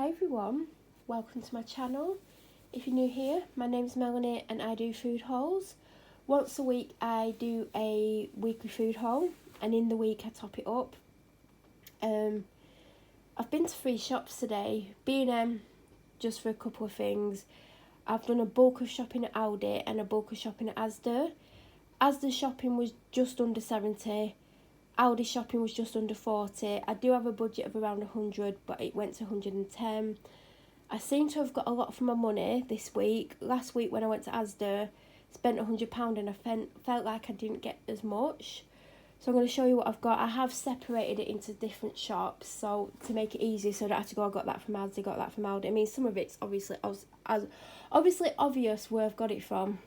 Hi everyone, welcome to my channel. If you're new here, my name's Melanie and I do food hauls. Once a week I do a weekly food haul and in the week I top it up. I've been to 3 shops today, B&M just for a couple of things. I've done a bulk of shopping at Aldi and a bulk of shopping at Asda. Asda shopping was just under 70. Aldi shopping was just under 40. I do have a budget of around 100, but it went to 110. I seem to have got a lot for my money this week. Last week when I went to Asda, spent £100 and I felt like I didn't get as much. So I'm going to show you what I've got. I have separated it into different shops, so to make it easier, so I don't have to go, I got that from Asda, got that from Aldi. I mean, some of it's obviously obvious where I've got it from.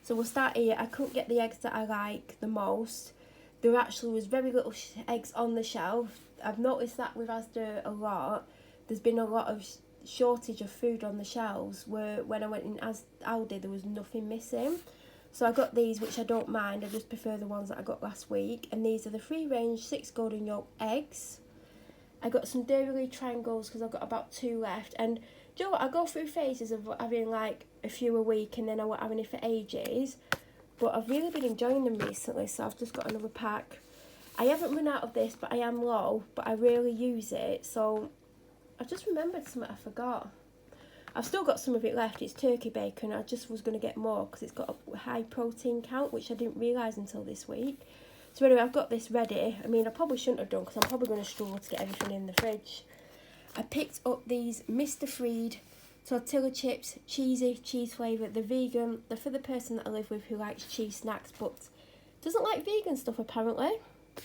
So we'll start here. I couldn't get the eggs that I like the most. There actually was very little eggs on the shelf. I've noticed that with Asda a lot. There's been a lot of shortage of food on the shelves, where when I went in Aldi there was nothing missing. So I got these, which I don't mind. I just prefer the ones that I got last week. And these are the free range 6 golden yolk eggs. I got some dairy triangles because I've got about 2 left. And do you know what? I go through phases of having like a few a week and then I won't have any for ages. But I've really been enjoying them recently, so I've just got another pack. I haven't run out of this, but I am low, but I rarely use it. So I just remembered something I forgot. I've still got some of it left. It's turkey bacon. I just was going to get more because it's got a high protein count, which I didn't realise until this week. So anyway, I've got this ready. I mean, I probably shouldn't have done because I'm probably going to struggle to get everything in the fridge. I picked up these Mr. Freed tortilla chips, cheesy, cheese flavour. They're vegan. They're for the person that I live with who likes cheese snacks but doesn't like vegan stuff apparently.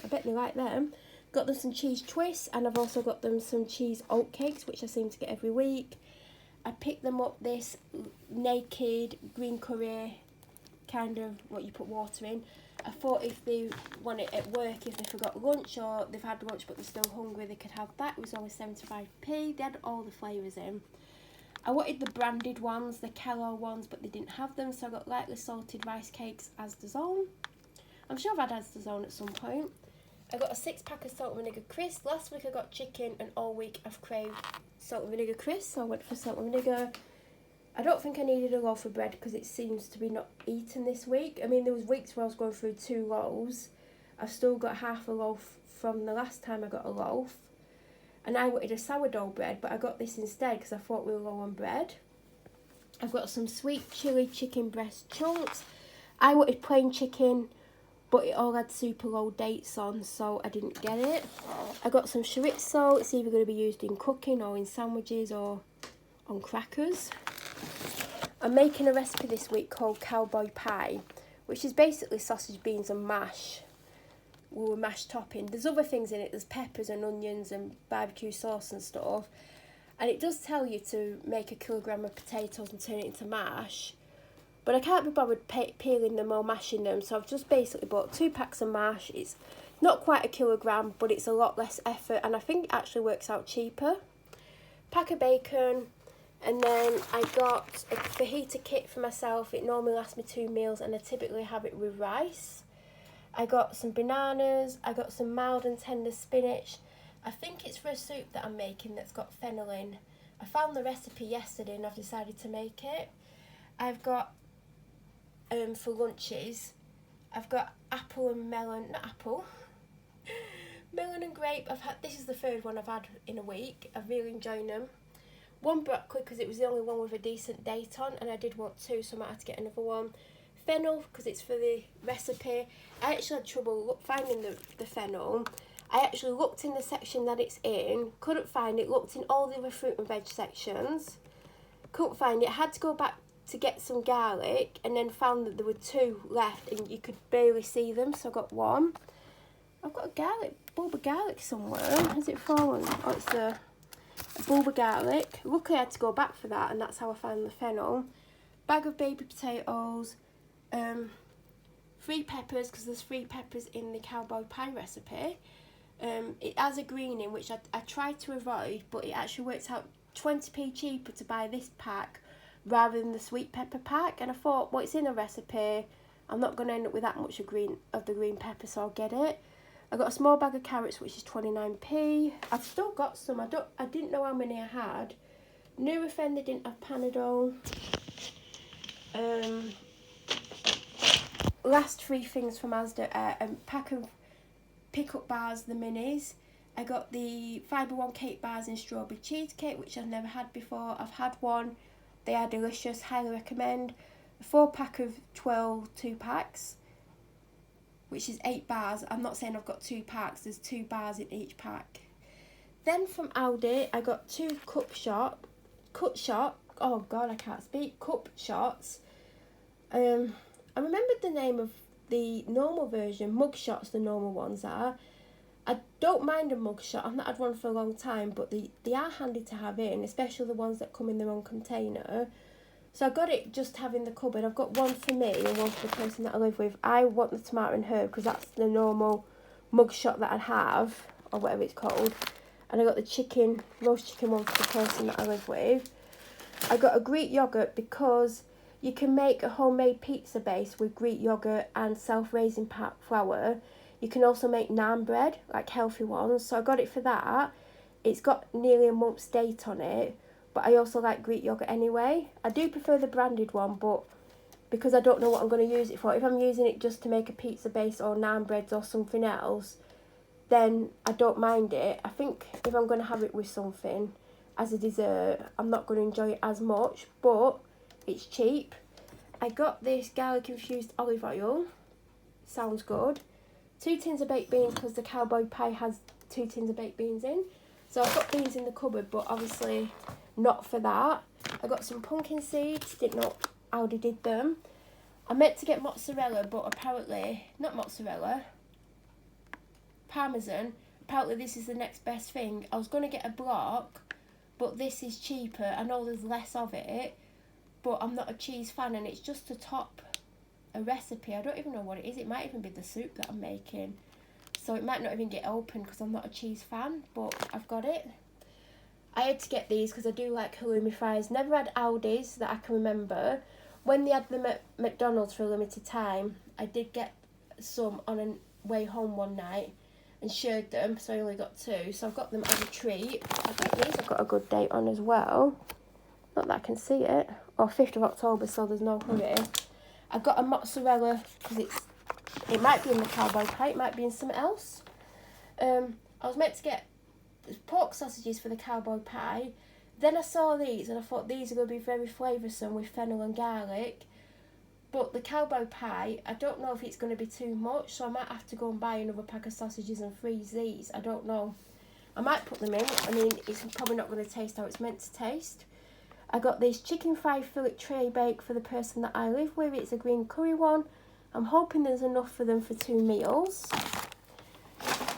I bet they like them. Got them some cheese twists and I've also got them some cheese oat cakes, which I seem to get every week. I picked them up this naked green curry, kind of what you put water in. I thought if they want it at work, if they forgot lunch or they've had lunch but they're still hungry, they could have that. It was only 75p. They had all the flavours in. I wanted the branded ones, the Kello ones, but they didn't have them, so I got lightly salted rice cakes Asda's Own. I'm sure I've had Asda's Own at some point. I got a 6-pack of salt and vinegar crisps. Last week I got chicken and all week I've craved salt and vinegar crisps, so I went for salt and vinegar. I don't think I needed a loaf of bread because it seems to be not eaten this week. I mean, there was weeks where I was going through 2 loaves. I've still got half a loaf from the last time I got a loaf. And I wanted a sourdough bread, but I got this instead because I thought we were low on bread. I've got some sweet chili chicken breast chunks. I wanted plain chicken, but it all had super low dates on, so I didn't get it. I got some chorizo. It's either going to be used in cooking or in sandwiches or on crackers. I'm making a recipe this week called cowboy pie, which is basically sausage, beans and mash. With a mashed topping. There's other things in it. There's peppers and onions and barbecue sauce and stuff. And it does tell you to make 1 kilogram of potatoes and turn it into mash. But I can't be bothered peeling them or mashing them. So I've just basically bought 2 packs of mash. It's not quite 1 kilogram, but it's a lot less effort. And I think it actually works out cheaper. Pack of bacon. And then I got a fajita kit for myself. It normally lasts me 2 meals and I typically have it with rice. I got some bananas, I got some mild and tender spinach. I think it's for a soup that I'm making that's got fennel in. I found the recipe yesterday and I've decided to make it. I've got, for lunches, I've got apple and melon, not apple, melon and grape. This is the 3rd one I've had in a week. I've really enjoyed them. 1 broccoli because it was the only one with a decent date on and I did want 2, so I might have to get another one. Fennel because it's for the recipe. I actually had trouble finding the fennel. I actually looked in the section that it's in, couldn't find it, looked in all the other fruit and veg sections, couldn't find it, had to go back to get some garlic and then found that there were 2 left and you could barely see them, so I got 1. I've got a bulb of garlic somewhere. Has it fallen? Oh, it's a bulb of garlic. Luckily I had to go back for that and that's how I found the fennel. Bag of baby potatoes. 3 peppers because there's 3 peppers in the cowboy pie recipe. It has a green in which I tried to avoid, but it actually works out 20p cheaper to buy this pack rather than the sweet pepper pack. And I thought, well, it's in a recipe, I'm not going to end up with that much of the green pepper, so I'll get it. I got a small bag of carrots, which is 29p. I've still got some. I didn't know how many I had. Nurofen, they didn't have Panadol. Last 3 things from Asda, a pack of pick-up bars, the minis. I got the Fibre One cake bars in strawberry cheesecake, which I've never had before. I've had one. They are delicious, highly recommend. A 4-pack of 12 2-packs, which is 8 bars. I'm not saying I've got 2 packs, there's 2 bars in each pack. Then from Aldi, I got 2 cup shots. I remembered the name of the normal version, mug shots, the normal ones are. I don't mind a mug shot, I've not had one for a long time, but they are handy to have in, especially the ones that come in their own container. So I got it just to have in the cupboard. I've got one for me and one for the person that I live with. I want the tomato and herb because that's the normal mug shot that I'd have, or whatever it's called. And I got the roast chicken one for the person that I live with. I got a Greek yoghurt because you can make a homemade pizza base with Greek yoghurt and self-raising flour. You can also make naan bread, like healthy ones. So I got it for that. It's got nearly a month's date on it. But I also like Greek yoghurt anyway. I do prefer the branded one, but because I don't know what I'm going to use it for. If I'm using it just to make a pizza base or naan breads or something else, then I don't mind it. I think if I'm going to have it with something as a dessert, I'm not going to enjoy it as much, but it's cheap. I got this garlic infused olive oil. Sounds good. 2 tins of baked beans because the cowboy pie has 2 tins of baked beans in. So I've got beans in the cupboard, but obviously not for that. I got some pumpkin seeds. Didn't know Aldi did them. I meant to get mozzarella, but apparently, not mozzarella, Parmesan. Apparently this is the next best thing. I was going to get a block, but this is cheaper. I know there's less of it, but I'm not a cheese fan, and it's just to top a recipe. I don't even know what it is. It might even be the soup that I'm making. So it might not even get open because I'm not a cheese fan, but I've got it. I had to get these because I do like halloumi fries. Never had Aldi's that I can remember. When they had them at McDonald's for a limited time, I did get some on a way home one night and shared them, so I only got 2. So I've got them as a treat. I think these have got a good date on as well. Not that I can see it. Or 5th of October, so there's no hurry. I got a mozzarella because it might be in the cowboy pie, it might be in something else. I was meant to get pork sausages for the cowboy pie. Then I saw these and I thought these are going to be very flavoursome with fennel and garlic. But the cowboy pie, I don't know if it's going to be too much, so I might have to go and buy another pack of sausages and freeze these. I don't know. I might put them in. I mean, it's probably not going to taste how it's meant to taste. I got this chicken fried fillet tray bake for the person that I live with. It's a green curry one. I'm hoping there's enough for them for 2 meals.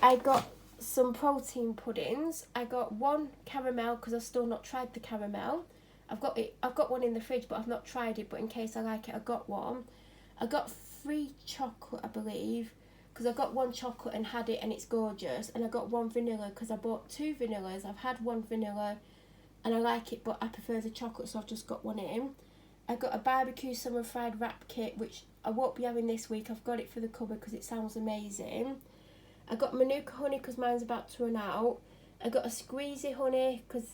I got some protein puddings. I got 1 caramel because I've still not tried the caramel. I've got one in the fridge, but I've not tried it, but in case I like it, I got one. I got 3 chocolate, I believe, because I got 1 chocolate and had it and it's gorgeous. And I got 1 vanilla because I bought 2 vanillas. I've had 1 vanilla and I like it, but I prefer the chocolate, so I've just got one in. I got a barbecue summer fried wrap kit, which I won't be having this week. I've got it for the cupboard because it sounds amazing. I got Manuka honey because mine's about to run out. I got a squeezy honey because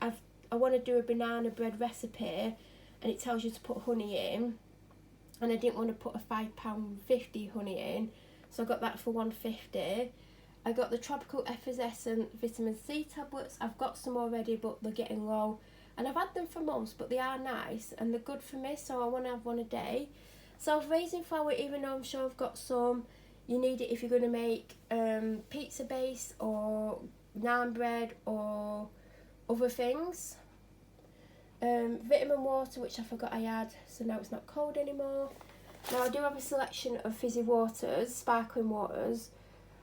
I want to do a banana bread recipe and it tells you to put honey in. And I didn't want to put a £5.50 honey in, so I got that for £1.50. I got the tropical effervescent vitamin C tablets. I've got some already, but they're getting low. And I've had them for months, but they are nice and they're good for me, so I want to have one a day. Self-raising flour, even though I'm sure I've got some, you need it if you're going to make pizza base or naan bread or other things. Vitamin water, which I forgot I had, so now it's not cold anymore. Now I do have a selection of fizzy waters, sparkling waters.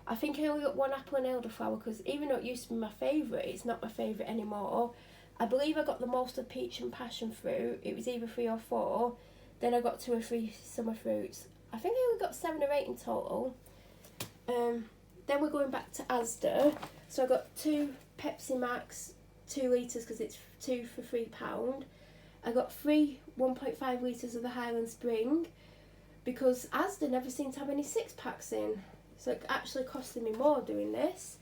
I think I only got 1 apple and elderflower because even though it used to be my favourite, it's not my favourite anymore. I believe I got the most of peach and passion fruit. It was either 3 or 4. Then I got 2 or 3 summer fruits. I think I only got 7 or 8 in total. Then we're going back to Asda. So I got 2 Pepsi Max 2 litres because it's 2 for £3. I got 3 1.5 litres of the Highland Spring because Asda never seem to have any 6-packs in. so it's actually costing me more doing this.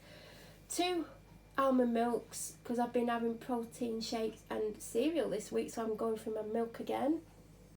2 almond milks, because I've been having protein shakes and cereal this week, so I'm going for my milk again.